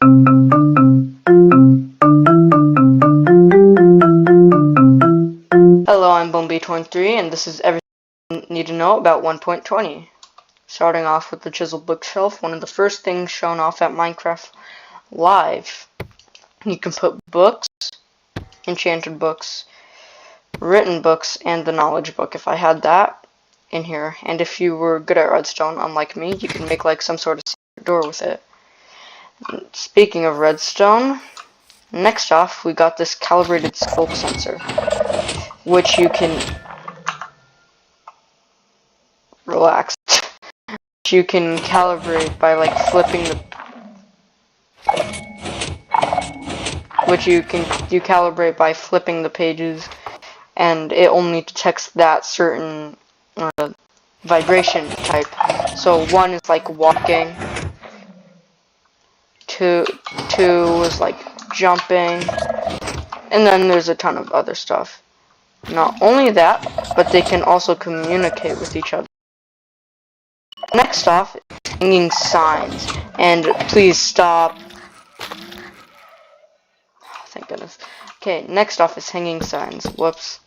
Hello, I'm Bombi23, and this is everything you need to know about 1.20. Starting off with the chiseled bookshelf, one of the first things shown off at Minecraft Live. You can put books, enchanted books, written books, and the knowledge book if I had that in here. And if you were good at redstone, unlike me, you can make like some sort of door with it. Speaking of redstone, next off we got this calibrated sculpt sensor, which you can relax. You can calibrate by like flipping the you calibrate by flipping the pages, and it only detects that certain vibration type. So one is like walking, two is like jumping, and then there's a ton of other stuff. Not only that, but they can also communicate with each other. Next off, hanging signs, and please stop. Thank goodness. Okay, next off is hanging signs. Whoops.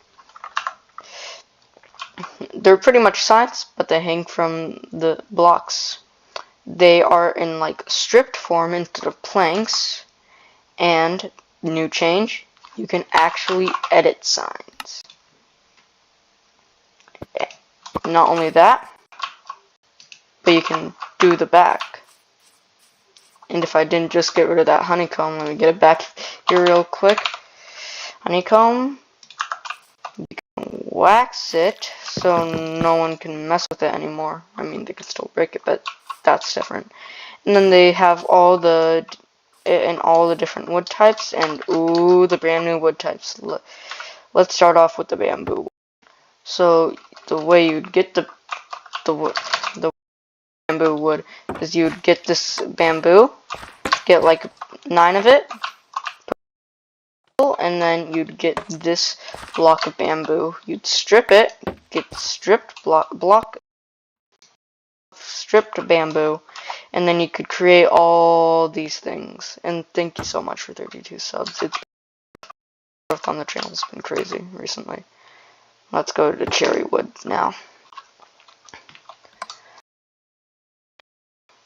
They're pretty much signs, but they hang from the blocks. They are in like stripped form instead of planks, and new change, you can actually edit signs. Not only that, but you can do the back. And if I didn't just get rid of that honeycomb, let me get it back here real quick. Honeycomb, you can wax it so no one can mess with it anymore. I mean, they could still break it, but that's different. And then they have all the different wood types, and ooh, the brand new wood types. Let's start off with the bamboo. So the way you'd get the bamboo wood is you'd get this bamboo, get like 9 of it, and then you'd get this block of bamboo. You'd strip it, get stripped block stripped bamboo, and then you could create all these things. And thank you so much for 32 subs. It's growth on the channel has been crazy recently. Let's go to cherry wood now.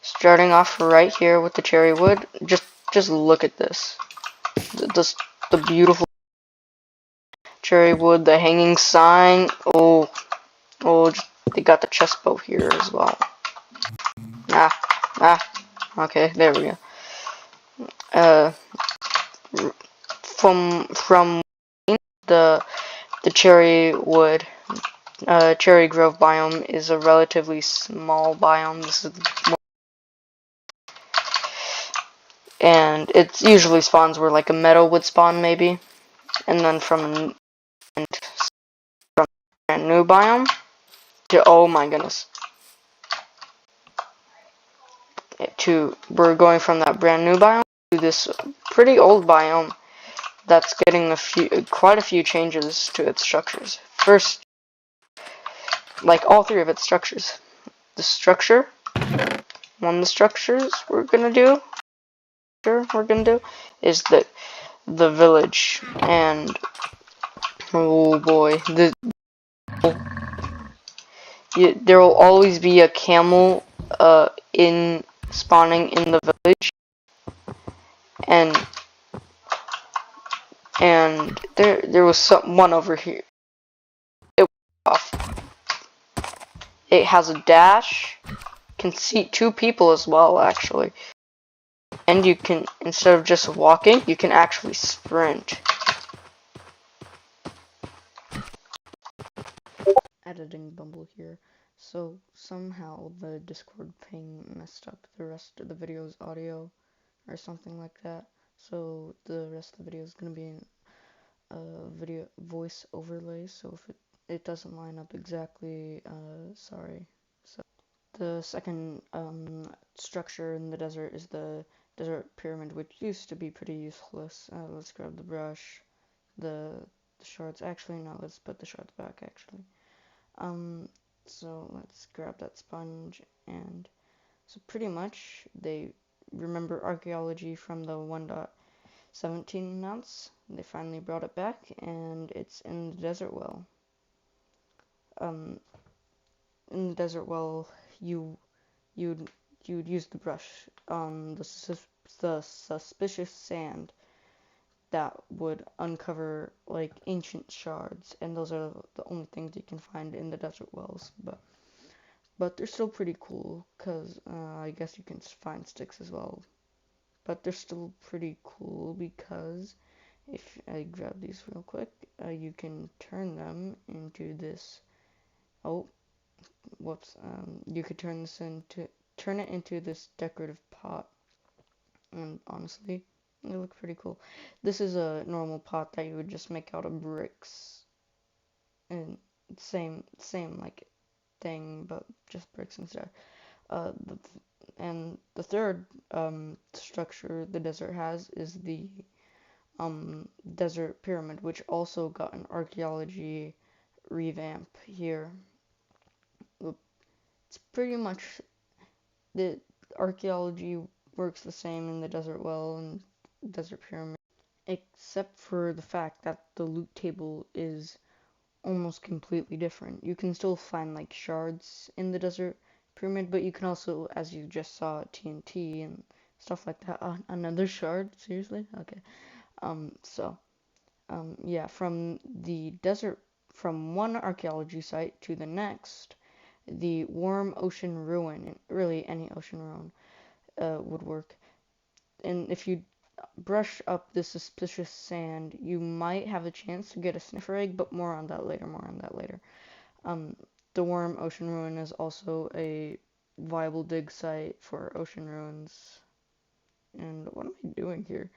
Starting off right here with the cherry wood, just look at this. The beautiful cherry wood, the hanging sign. Oh, they got the chest bow here as well. Okay, there we go. From the cherry wood, cherry grove biome is a relatively small biome. This is and it usually spawns where like a meadow would spawn maybe, and then from a brand new biome to, oh my goodness, we're going from that brand new biome to this pretty old biome that's getting quite a few changes to its structures. First, like all 3 of its structures. One of the structures we're gonna do is the village, and oh boy, there will always be a camel in spawning in the village, and there was one over here. It was off. It has a dash, can seat 2 people as well actually, and you can, instead of just walking, you can actually sprint. Editing Bumble here. So somehow the Discord ping messed up the rest of the video's audio or something like that. So the rest of the video is going to be in video voice overlay. So if it doesn't line up exactly, sorry. So the second structure in the desert is the desert pyramid, which used to be pretty useless. Let's grab the brush, the shards. Actually, no, let's put the shards back actually. So let's grab that sponge, and so pretty much they remember archaeology from the 1.17 announce? They finally brought it back, and it's in the desert well. In the desert well, you you'd you'd use the brush on the suspicious sand that would uncover like ancient shards, and those are the only things you can find in the desert wells. But they're still pretty cool because I guess you can find sticks as well. But they're still pretty cool because if I grab these real quick, you can turn them into this. Oh, whoops! You could turn it into this decorative pot, and honestly, they look pretty cool. This is a normal pot that you would just make out of bricks, and same like thing, but just bricks instead. Uh, the, and the third structure the desert has is the desert pyramid, which also got an archaeology revamp here. It's pretty much the archaeology works the same in the desert well and desert pyramid, except for the fact that the loot table is almost completely different. You can still find like shards in the desert pyramid, but you can also, as you just saw, TNT and stuff like that. Another shard? Seriously? Okay. So, yeah, from one archaeology site to the next, the warm ocean ruin, really any ocean ruin, would work. And if you brush up the suspicious sand, you might have a chance to get a sniffer egg, but more on that later. Um, the warm ocean ruin is also a viable dig site for ocean ruins. And what am I doing here?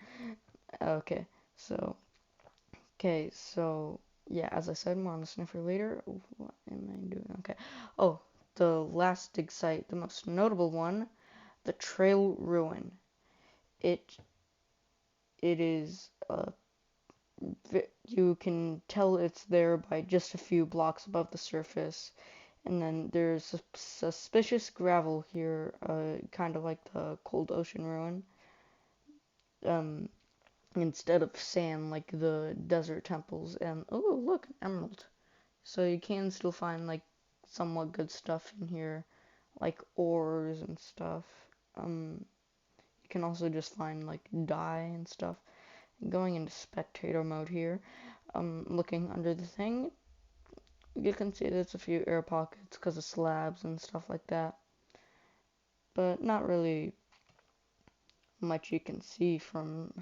Okay, so yeah, as I said, more on the sniffer later. What am I doing? Okay. Oh, the last dig site, the most notable one, the Trail Ruin. It it is you can tell it's there by just a few blocks above the surface. And then there's suspicious gravel here, kind of like the cold ocean ruin. Um, Instead of sand like the desert temples. And oh, look, an emerald. So you can still find like somewhat good stuff in here, like ores and stuff. You can also just find like dye and stuff. Going into spectator mode here, looking under the thing, you can see there's a few air pockets because of slabs and stuff like that. But not really much you can see from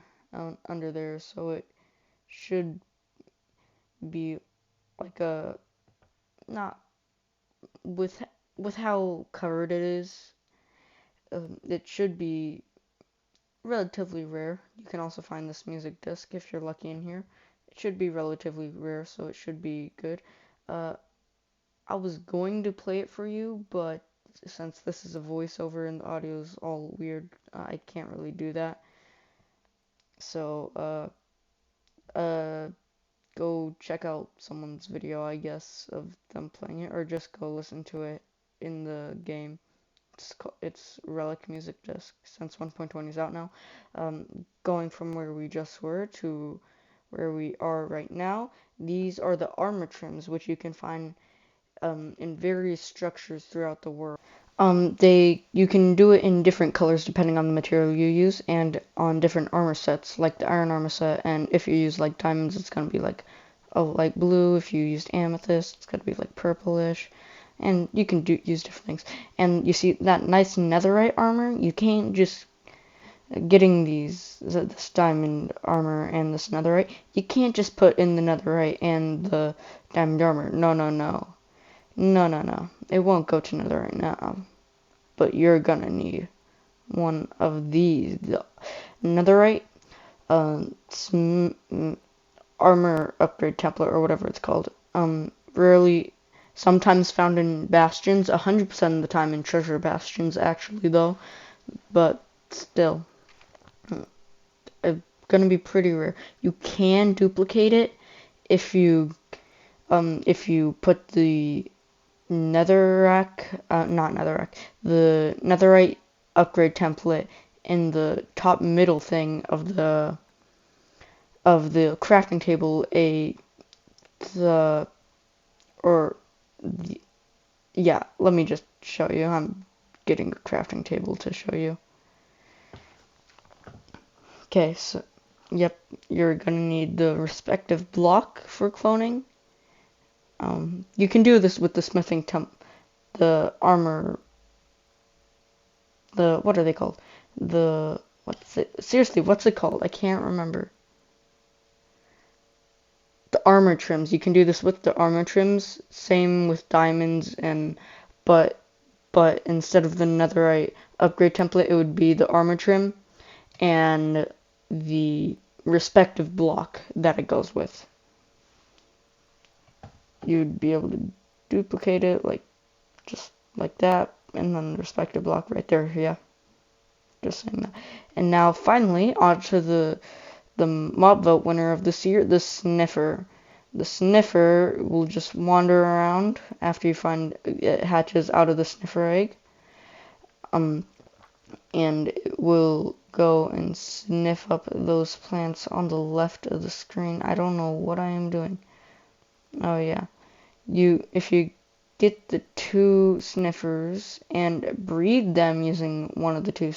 under there, so it should be like a not with how covered it is. It should be relatively rare. You can also find this music disc if you're lucky in here. It should be relatively rare, so it should be good. Uh, I was going to play it for you, but since this is a voiceover and the audio is all weird, I can't really do that. So, go check out someone's video, I guess, of them playing it, or just go listen to it in the game. It's Relic Music Disc, since 1.20 is out now. Going from where we just were to where we are right now, these are the armor trims, which you can find in various structures throughout the world. You can do it in different colors depending on the material you use, and on different armor sets, like the iron armor set. And if you use like diamonds, it's gonna be like light blue. If you used amethyst, it's gonna be like purplish. And you can use different things. And you see that nice netherite armor. You can't just getting this diamond armor and this netherite. You can't just put in the netherite and the diamond armor. No, no, no. No, no, no. It won't go to netherite now. But you're gonna need one of these. The netherite armor upgrade template, or whatever it's called. Rarely, sometimes found in bastions. 100% of the time in treasure bastions, actually, though. But still, it's gonna be pretty rare. You can duplicate it if you put the the netherite upgrade template in the top middle thing of the crafting table the or the, yeah, let me just show you. I'm getting a crafting table to show you. Okay, so yep, you're gonna need the respective block for cloning. You can do this with the smithing the armor, what are they called? Seriously, what's it called? I can't remember. The armor trims. You can do this with the armor trims. Same with diamonds but instead of the netherite upgrade template, it would be the armor trim and the respective block that it goes with. You'd be able to duplicate it just like that, and then the respective block right there. Yeah, just saying that. And now finally on to the mob vote winner of this year, the sniffer. The sniffer will just wander around after you find it hatches out of the sniffer egg. And it will go and sniff up those plants on the left of the screen. I don't know what I am doing. Oh yeah. If you get the 2 sniffers and breed them using one of the 2,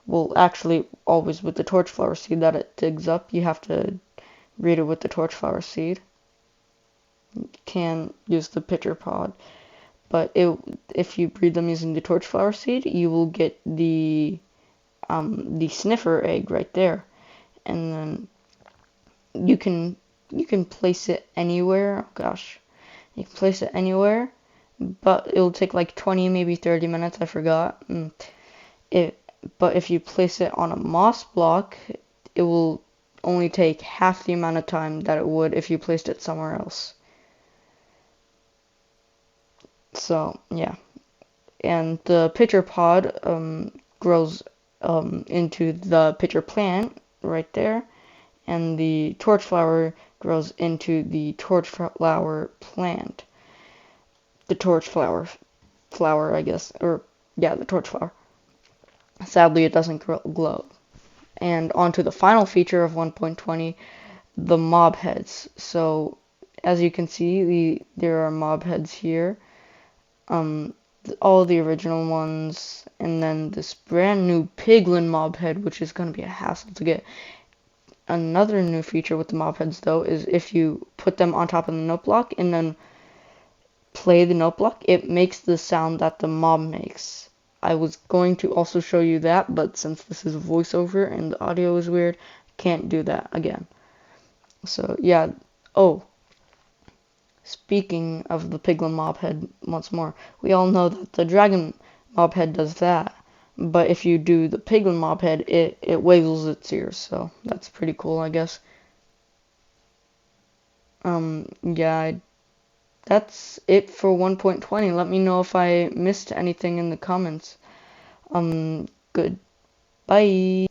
well, actually, always with the torchflower seed that it digs up, you have to breed it with the torchflower seed. You can use the pitcher pod, but if you breed them using the torchflower seed, you will get the sniffer egg right there, and then you can place it anywhere. Oh gosh, you can place it anywhere, but it'll take like 20, maybe 30 minutes. I forgot. But if you place it on a moss block, it will only take half the amount of time that it would if you placed it somewhere else. So yeah, and the pitcher pod grows into the pitcher plant right there, and the torchflower grows into the torchflower plant. The torchflower flower, I guess, or yeah, the torchflower. Sadly, it doesn't glow. And onto the final feature of 1.20, the mob heads. So as you can see, there are mob heads here. All the original ones, and then this brand new piglin mob head, which is going to be a hassle to get. Another new feature with the mob heads, though, is if you put them on top of the note block and then play the note block, it makes the sound that the mob makes. I was going to also show you that, but since this is a voiceover and the audio is weird, can't do that again. So yeah. Oh, speaking of the piglin mob head once more, we all know that the dragon mob head does that, but if you do the piglin mob head, it wiggles its ears, so that's pretty cool, I guess. Yeah, that's it for 1.20. Let me know if I missed anything in the comments. Good. Bye.